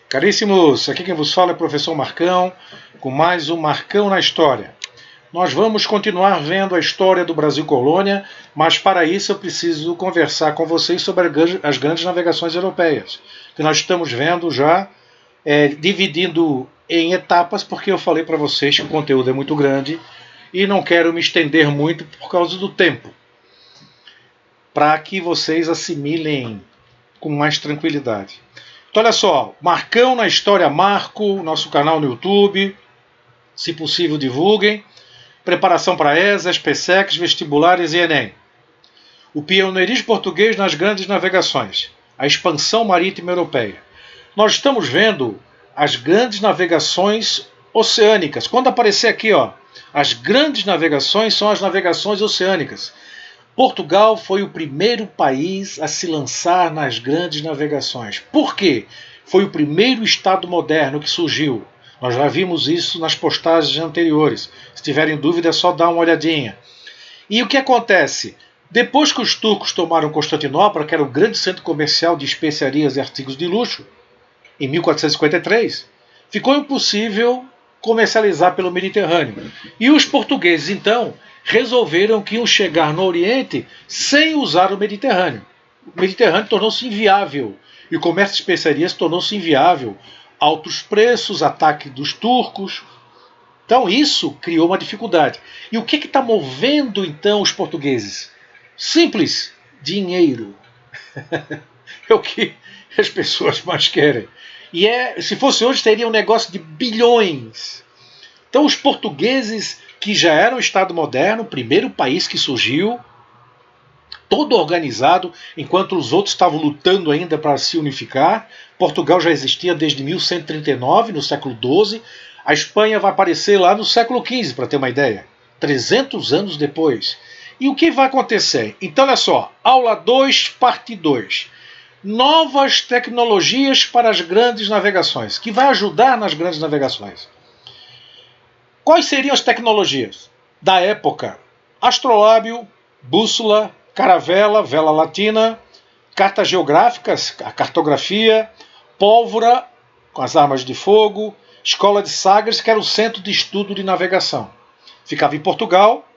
Caríssimos, aqui quem vos fala é o professor Marcão, com mais um Marcão na História. Nós vamos continuar vendo a história do Brasil colônia, mas para isso eu preciso conversar com vocês sobre as grandes navegações europeias, que nós estamos vendo já, dividindo em etapas, porque eu falei para vocês que o conteúdo é muito grande e não quero me estender muito por causa do tempo, para que vocês assimilem com mais tranquilidade. Então olha só, Marcão na História Marco, nosso canal no YouTube, se possível divulguem. Preparação para ESAs, PSECs, vestibulares e Enem. O pioneirismo português nas grandes navegações. A expansão marítima europeia. Nós estamos vendo as grandes navegações oceânicas. Quando aparecer aqui, ó, as grandes navegações são as navegações oceânicas. Portugal foi o primeiro país a se lançar nas grandes navegações. Por quê? Foi o primeiro Estado moderno que surgiu. Nós já vimos isso nas postagens anteriores. Se tiverem dúvida é só dar uma olhadinha. E o que acontece? Depois que os turcos tomaram Constantinopla, que era o grande centro comercial de especiarias e artigos de luxo, em 1453, ficou impossível comercializar pelo Mediterrâneo. E os portugueses, então, resolveram que iam chegar no Oriente sem usar o Mediterrâneo. O Mediterrâneo tornou-se inviável e o comércio de especiarias tornou-se inviável. Altos preços, ataque dos turcos. Então isso criou uma dificuldade. E o que está movendo então os portugueses? Simples, dinheiro. É o que as pessoas mais querem. E se fosse hoje teria um negócio de bilhões. Então os portugueses, que já eram um Estado moderno, o primeiro país que surgiu, todo organizado, enquanto os outros estavam lutando ainda para se unificar. Portugal já existia desde 1139, no século XII. A Espanha vai aparecer lá no século XV, para ter uma ideia. 300 anos depois. E o que vai acontecer? Então, olha só. Aula 2, parte 2. Novas tecnologias para as grandes navegações, que vai ajudar nas grandes navegações. Quais seriam as tecnologias da época? Astrolábio, bússola, caravela, vela latina, cartas geográficas, a cartografia, pólvora com as armas de fogo, escola de Sagres, que era o centro de estudo de navegação. Ficava em Portugal,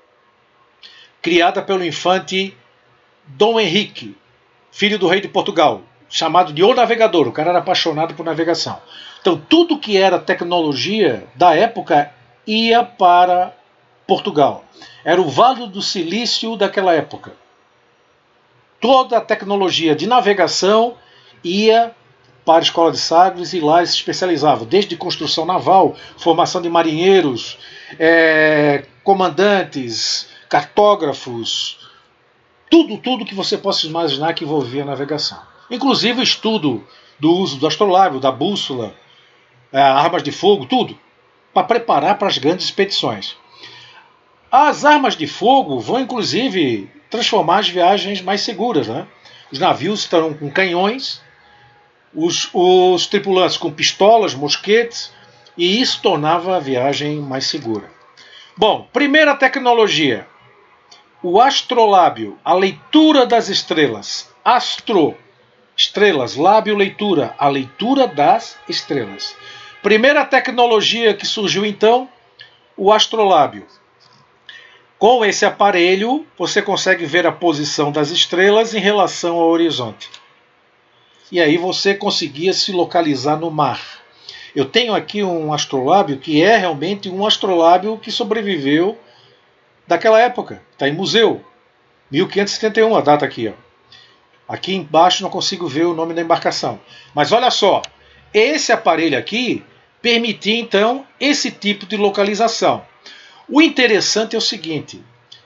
criada pelo infante Dom Henrique, filho do rei de Portugal, chamado de O Navegador. O cara era apaixonado por navegação. Então tudo que era tecnologia da época ia para Portugal. Era o Vale do Silício daquela época. Toda a tecnologia de navegação ia para a Escola de Sagres e lá se especializava, desde construção naval, formação de marinheiros, comandantes, cartógrafos, tudo que você possa imaginar que envolvia a navegação. Inclusive o estudo do uso do astrolábio, da bússola, armas de fogo, tudo, para preparar para as grandes expedições. As armas de fogo vão, inclusive, transformar as viagens mais seguras. Né? Os navios estarão com canhões, os tripulantes com pistolas, mosquetes, e isso tornava a viagem mais segura. Bom, primeira tecnologia, o astrolábio, a leitura das estrelas. Estrelas, lábio, leitura, a leitura das estrelas. Primeira tecnologia que surgiu então, o astrolábio. Com esse aparelho, você consegue ver a posição das estrelas em relação ao horizonte. E aí você conseguia se localizar no mar. Eu tenho aqui um astrolábio que é realmente um astrolábio que sobreviveu daquela época. Está em museu. 1571, a data aqui. Ó. Aqui embaixo não consigo ver o nome da embarcação. Mas olha só, esse aparelho aqui permitia então esse tipo de localização. O interessante é o seguinte,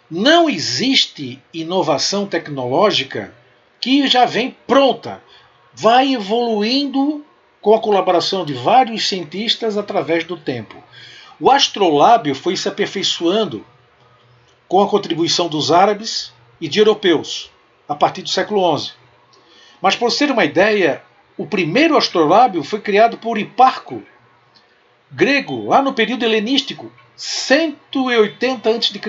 não existe inovação tecnológica que já vem pronta. Vai evoluindo com a colaboração de vários cientistas através do tempo. O astrolábio foi se aperfeiçoando com a contribuição dos árabes e de europeus, a partir do século XI. Mas, para você ter uma ideia, o primeiro astrolábio foi criado por Hiparco, grego, lá no período helenístico, 180 a.C.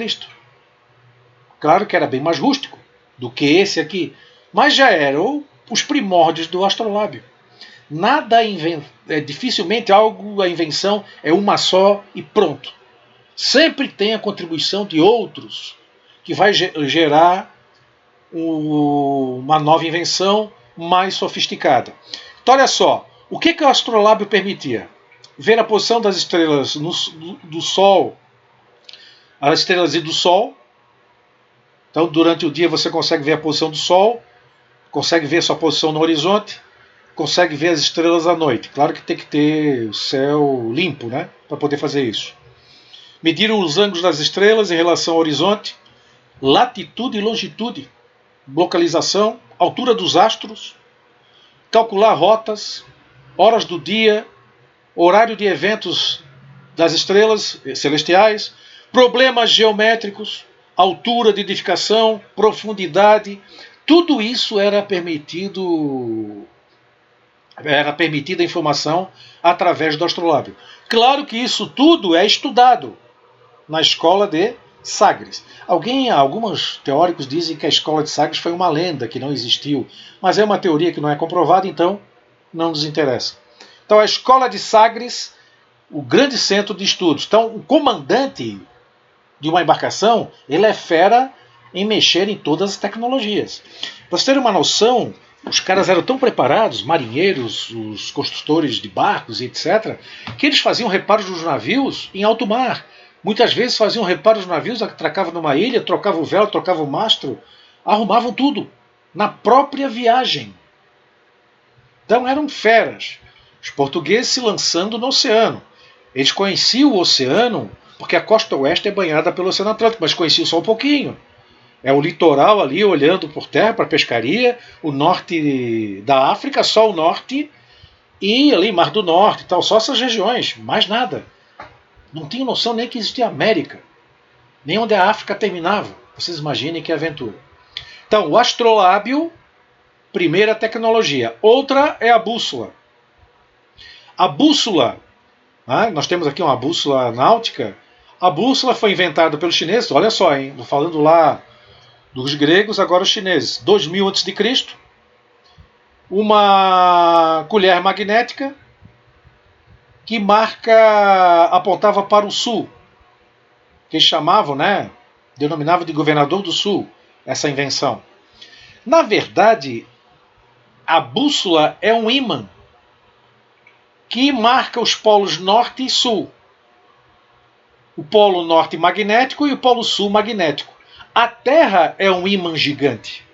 Claro que era bem mais rústico do que esse aqui, mas já eram os primórdios do astrolábio. Nada dificilmente a invenção é uma só e pronto. Sempre tem a contribuição de outros que vai gerar uma nova invenção mais sofisticada. Então olha só, o que o astrolábio permitia? Ver a posição das estrelas do Sol, as estrelas e do Sol. Então durante o dia você consegue ver a posição do Sol, consegue ver sua posição no horizonte, consegue ver as estrelas à noite. Claro que tem que ter o céu limpo, né, para poder fazer isso. Medir os ângulos das estrelas em relação ao horizonte, latitude e longitude, localização, altura dos astros, calcular rotas, horas do dia, horário de eventos das estrelas celestiais, problemas geométricos, altura de edificação, profundidade, tudo isso era permitida a informação através do astrolábio. Claro que isso tudo é estudado na escola de Sagres. Alguns teóricos dizem que a escola de Sagres foi uma lenda, que não existiu, mas é uma teoria que não é comprovada, então não nos interessa. Então a escola de Sagres, o grande centro de estudos. Então o comandante de uma embarcação, ele é fera em mexer em todas as tecnologias. Para vocês terem uma noção, os caras eram tão preparados, marinheiros, os construtores de barcos e etc., que eles faziam reparos dos navios em alto mar. Muitas vezes faziam reparos dos navios, atracavam numa ilha, trocavam o vela, trocavam o mastro, arrumavam tudo na própria viagem. Então eram feras. Os portugueses se lançando no oceano. Eles conheciam o oceano, porque a costa oeste é banhada pelo Oceano Atlântico, mas conheciam só um pouquinho. É o litoral ali, olhando por terra para pescaria, o norte da África, só o norte, e ali Mar do Norte e tal, só essas regiões, mais nada. Não tinham noção nem que existia América, nem onde a África terminava. Vocês imaginem que aventura. Então, o astrolábio, primeira tecnologia. Outra é a bússola. A bússola, nós temos aqui uma bússola náutica. A bússola foi inventada pelos chineses, olha só, hein, falando lá dos gregos, agora os chineses. 2000 a.C., uma colher magnética que apontava para o sul, que eles chamavam, denominavam de governador do sul, essa invenção. Na verdade, a bússola é um ímã que marca os polos norte e sul. O polo norte magnético e o polo sul magnético. A Terra é um ímã gigante.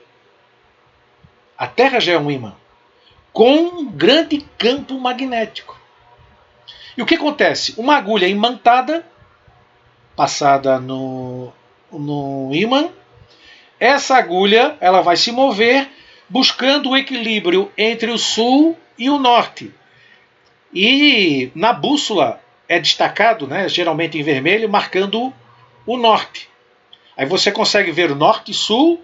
A Terra já é um ímã, com um grande campo magnético. E o que acontece? Uma agulha imantada, passada no ímã, essa agulha ela vai se mover buscando o equilíbrio entre o sul e o norte. E na bússola é destacado, geralmente em vermelho, marcando o norte. Aí você consegue ver o norte, sul,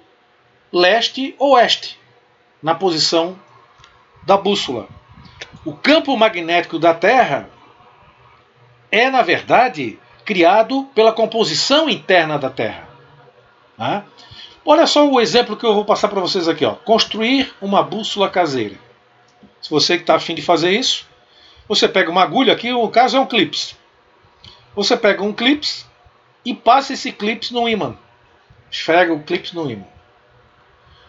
leste, oeste, na posição da bússola. O campo magnético da Terra é, na verdade, criado pela composição interna da Terra. Olha só o exemplo que eu vou passar para vocês aqui. Construir uma bússola caseira. Se você está afim de fazer isso, você pega uma agulha, aqui o caso é um clips. Você pega um clips e passa esse clips no ímã. Esfrega o clips no ímã.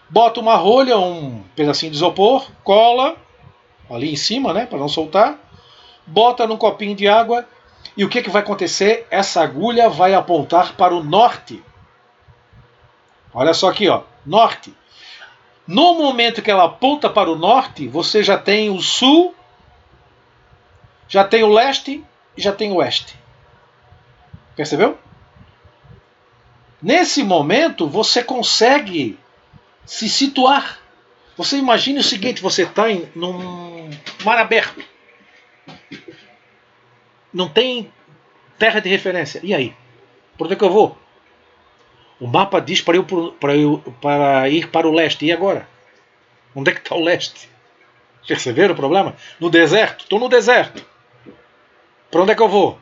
Bota uma rolha, um pedacinho de isopor, cola ali em cima, para não soltar. Bota num copinho de água e o que vai acontecer? Essa agulha vai apontar para o norte. Olha só aqui, norte. No momento que ela aponta para o norte, você já tem o sul, já tem o leste e já tem o oeste. Percebeu? Nesse momento, você consegue se situar. Você imagine o seguinte, você está num mar aberto. Não tem terra de referência. E aí? Por onde é que eu vou? O mapa diz para ir para o leste. E agora? Onde é que está o leste? Perceberam o problema? No deserto. Estou no deserto. Para onde é que eu vou?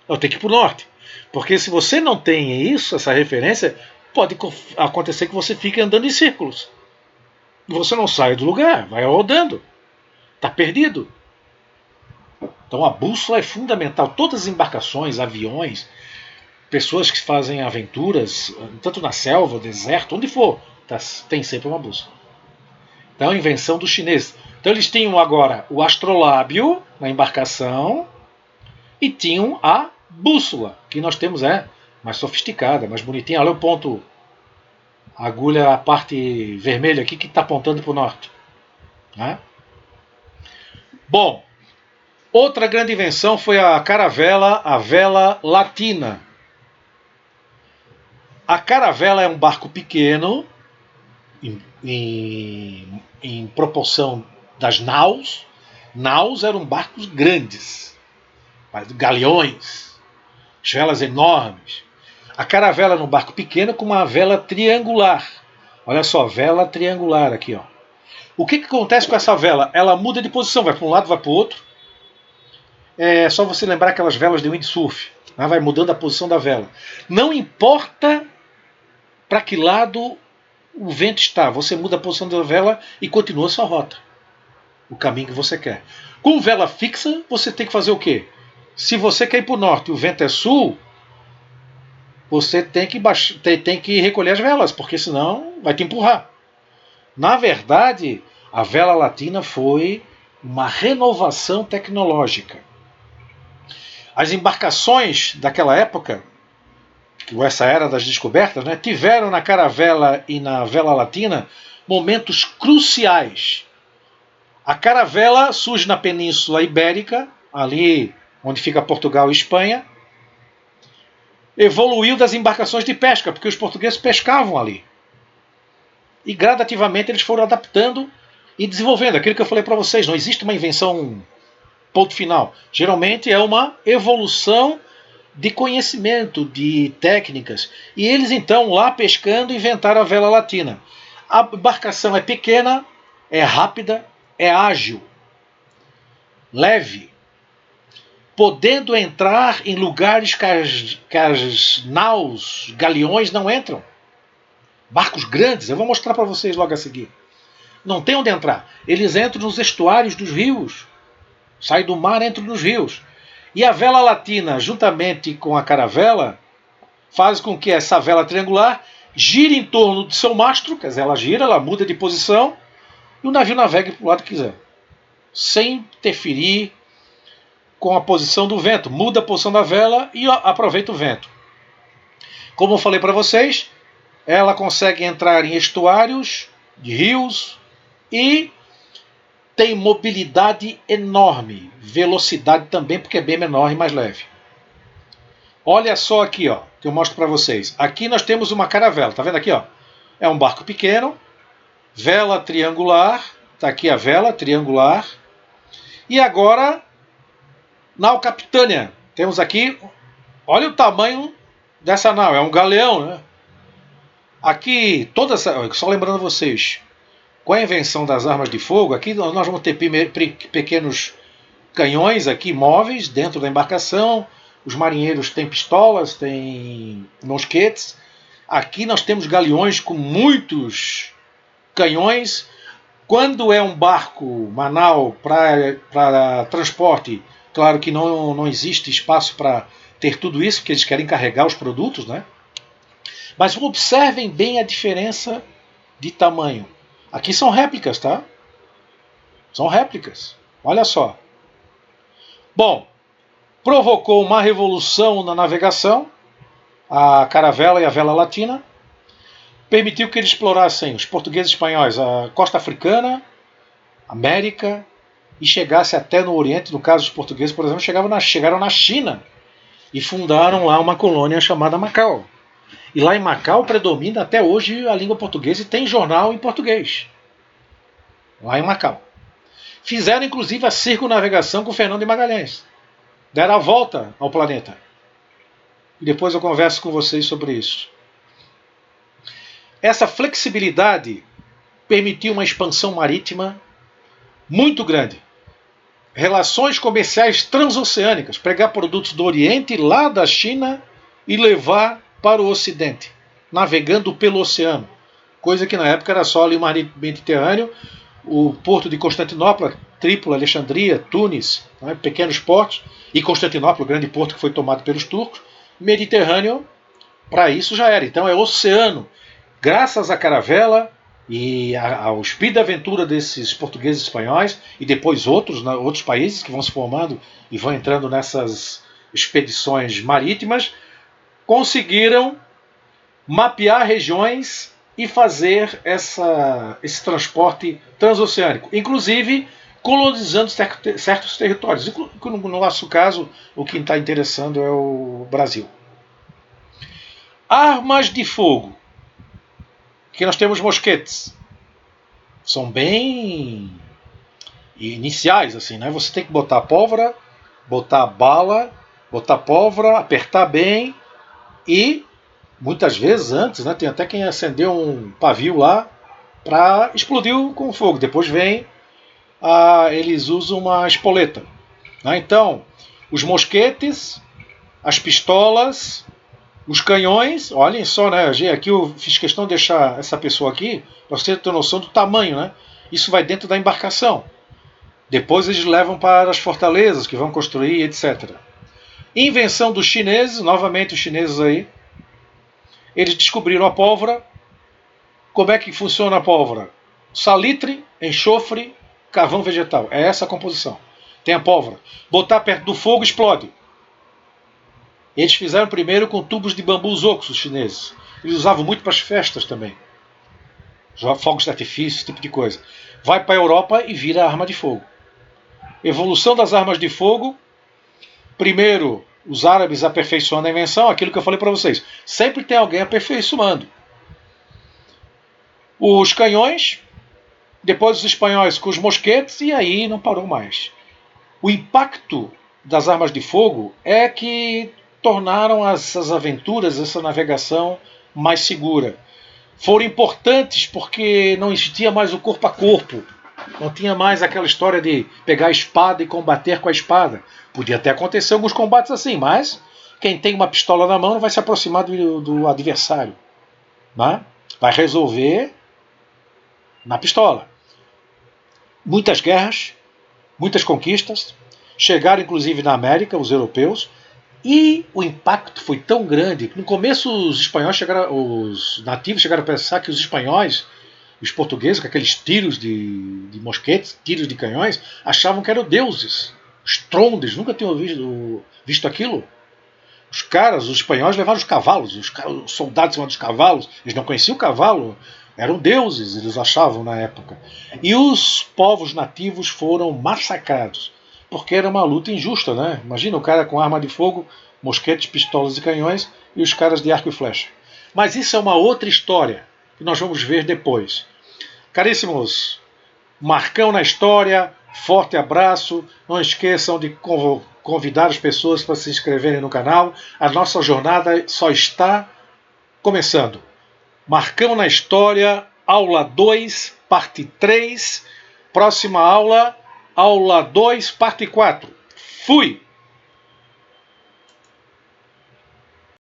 Eu tenho que ir para o norte. Porque se você não tem isso, essa referência, pode acontecer que você fique andando em círculos. E você não sai do lugar, vai rodando. está perdido. Então a bússola é fundamental. Todas as embarcações, aviões, pessoas que fazem aventuras, tanto na selva, deserto, onde for, tem sempre uma bússola. Então, a invenção dos chineses. Então, eles tinham agora o astrolábio na embarcação e tinham a bússola, que nós temos mais sofisticada, mais bonitinha. Olha o ponto, a agulha, a parte vermelha aqui que está apontando para o norte. Né? Bom, outra grande invenção foi a caravela, a vela latina. A caravela é um barco pequeno, em proporção das naus. Naus eram barcos grandes, galeões, velas enormes. A caravela era um barco pequeno com uma vela triangular. Olha só, vela triangular aqui, ó. O que acontece com essa vela? Ela muda de posição, vai para um lado, vai para o outro. É só você lembrar aquelas velas de windsurf, né? Vai mudando a posição da vela. Não importa para que lado o vento está, você muda a posição da vela e continua a sua rota, o caminho que você quer. Com vela fixa, você tem que fazer o quê? Se você quer ir para o norte e o vento é sul, você tem que recolher as velas, porque senão vai te empurrar. Na verdade, a vela latina foi uma renovação tecnológica. As embarcações daquela época, essa era das descobertas, né, tiveram na caravela e na vela latina momentos cruciais. A caravela surge na Península Ibérica, ali onde fica Portugal e Espanha. Evoluiu das embarcações de pesca, porque os portugueses pescavam ali. E gradativamente eles foram adaptando e desenvolvendo. Aquilo que eu falei para vocês, não existe uma invenção ponto final. Geralmente é uma evolução de conhecimento, de técnicas. E eles então, lá pescando, inventaram a vela latina. A embarcação é pequena, é rápida, é ágil, leve, podendo entrar em lugares que as naus, galeões não entram. Barcos grandes, eu vou mostrar para vocês logo a seguir. Não tem onde entrar. Eles entram nos estuários dos rios. Saem do mar, entram nos rios. E a vela latina, juntamente com a caravela, faz com que essa vela triangular gire em torno do seu mastro, quer dizer, ela gira, ela muda de posição, e o navio navegue para o lado que quiser, sem interferir com a posição do vento. Muda a posição da vela e aproveita o vento. Como eu falei para vocês, ela consegue entrar em estuários de rios e tem mobilidade enorme, velocidade também, porque é bem menor e mais leve. Olha só aqui, ó, que eu mostro para vocês. Aqui nós temos uma caravela, tá vendo aqui, ó? É um barco pequeno, vela triangular, tá aqui a vela triangular. E agora, nau capitânia. Temos aqui, olha o tamanho dessa nau, é um galeão, né? Aqui, só lembrando vocês, com a invenção das armas de fogo, aqui nós vamos ter pequenos canhões aqui móveis dentro da embarcação. Os marinheiros têm pistolas, têm mosquetes. Aqui nós temos galeões com muitos canhões. Quando é um barco, uma nau para transporte, claro que não existe espaço para ter tudo isso, porque eles querem carregar os produtos, né? Mas observem bem a diferença de tamanho. Aqui são réplicas, tá? São réplicas. Olha só. Bom, provocou uma revolução na navegação, a caravela e a vela latina. Permitiu que eles explorassem, os portugueses e espanhóis, a costa africana, América, e chegasse até no Oriente. No caso, os portugueses, por exemplo, chegaram na China e fundaram lá uma colônia chamada Macau. E lá em Macau predomina até hoje a língua portuguesa e tem jornal em português. Lá em Macau. Fizeram inclusive a circunnavegação com Fernando de Magalhães. Deram a volta ao planeta. E depois eu converso com vocês sobre isso. Essa flexibilidade permitiu uma expansão marítima muito grande. Relações comerciais transoceânicas. Pegar produtos do Oriente, lá da China, e levar para o Ocidente, navegando pelo oceano, coisa que na época era só ali o mar Mediterrâneo. O porto de Constantinopla, Trípoli, Alexandria, Tunis, né, pequenos portos, e Constantinopla, o grande porto que foi tomado pelos turcos. Mediterrâneo, para isso já era. Então é oceano. Graças à caravela e ao espírito de aventura desses portugueses e espanhóis, e depois outros países que vão se formando e vão entrando nessas expedições marítimas, conseguiram mapear regiões e fazer esse transporte transoceânico, inclusive colonizando certos territórios. No nosso caso, o que está interessando é o Brasil. Armas de fogo. Aqui nós temos mosquetes. São bem iniciais, assim, né? Você tem que botar pólvora, botar bala, botar pólvora, apertar bem e muitas vezes antes, né, tem até quem acendeu um pavio lá para explodir com fogo. Depois eles usam uma espoleta. Né? Então, os mosquetes, as pistolas, os canhões, olhem só, né? Aqui eu fiz questão de deixar essa pessoa aqui para você ter noção do tamanho, né? Isso vai dentro da embarcação. Depois eles levam para as fortalezas que vão construir, etc. Invenção dos chineses, novamente os chineses aí. Eles descobriram a pólvora. Como é que funciona a pólvora? Salitre, enxofre, carvão vegetal. É essa a composição. Tem a pólvora. Botar perto do fogo, explode. Eles fizeram primeiro com tubos de bambu oxos, os chineses. Eles usavam muito para as festas também. Fogos de artifício, esse tipo de coisa. Vai para a Europa e vira arma de fogo. Evolução das armas de fogo. Primeiro, os árabes aperfeiçoando a invenção, aquilo que eu falei para vocês. Sempre tem alguém aperfeiçoando. Os canhões, depois os espanhóis com os mosquetes, e aí não parou mais. O impacto das armas de fogo é que tornaram essas aventuras, essa navegação mais segura. Foram importantes porque não existia mais o corpo a corpo. Não tinha mais aquela história de pegar a espada e combater com a espada. Podia até acontecer alguns combates assim, mas quem tem uma pistola na mão não vai se aproximar do adversário. Né? Vai resolver na pistola. Muitas guerras, muitas conquistas, chegaram inclusive na América, os europeus, e o impacto foi tão grande que no começo os nativos chegaram a pensar que os espanhóis, os portugueses, com aqueles tiros de mosquetes, tiros de canhões, achavam que eram deuses. Os trondes, nunca tinham visto aquilo. Os espanhóis levaram os cavalos, os soldados em cima dos cavalos, eles não conheciam o cavalo, eram deuses, eles achavam na época. E os povos nativos foram massacrados, porque era uma luta injusta, né? Imagina o cara com arma de fogo, mosquetes, pistolas e canhões, e os caras de arco e flecha. Mas isso é uma outra história, que nós vamos ver depois. Caríssimos, Marcão na História, forte abraço, não esqueçam de convidar as pessoas para se inscreverem no canal, a nossa jornada só está começando. Marcão na História, aula 2, parte 3, próxima aula, aula 2, parte 4. Fui!